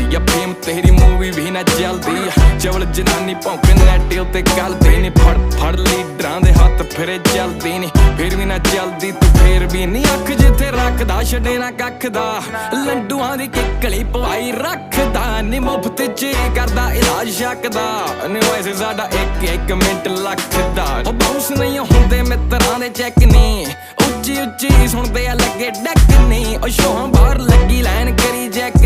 ਚੱਲਦੀ ਆ ਫੇਮ ਤੇਰੀ ਮੂਵੀ ਵੀ ਨਾ ਚੱਲਦੀ ਆ ਚਵਲ ਜਨਾਨੀ ਭੌਂਕੇ ਨੈਟ ਉੱਤੇ ਗਲਦੀ ਨੀ ਫੜ ਫੜ ਲੀਡਰਾਂ ਦੇ ਹੱਥ ਫਿਰੇ ਚੱਲਦੀ ਨੀ ਫਿਰ ਵੀ ਨਾ ਚੱਲਦੀ ਤੂੰ ਫੇਰ ਵੀ ਨੀ ਅੱਖ ਜਿੱਥੇ ਰੱਖਦਾ ਛੱਡੇ ਨਾ ਕੱਖ ਦਾ ਲੰਡੂਆਂ ਦੀ ਕਿੱਕਲੀ ਪਵਾਈ ਰੱਖਦਾ ਨੀ ਮੁਫਤ ਚ ਕਰਦਾ ਇਲਾਜ ਸ਼ੱਕ ਦਾ ਨੀ ਵੈਸੇ ਸਾਡਾ ਇੱਕ ਮਿੰਟ ਲੱਖ ਦਾ ਉਹ ਬਾਉਂਸ ਨਹੀਂ ਹੁੰਦੇ ਮਿੱਤਰਾਂ ਦੇ ਚੈੱਕ ਨੀ ਉੱਚੀ ਉੱਚੀ ਸੁਣਦੇ ਆ ਲੱਗੇ ਡੱਕ ਨੀ ਉਹ ਸ਼ੋਹਾਂ ਬਾਹਰ ਲੱਗੀ ਲਾਈਨ ਕਰੀ ਜੈਕ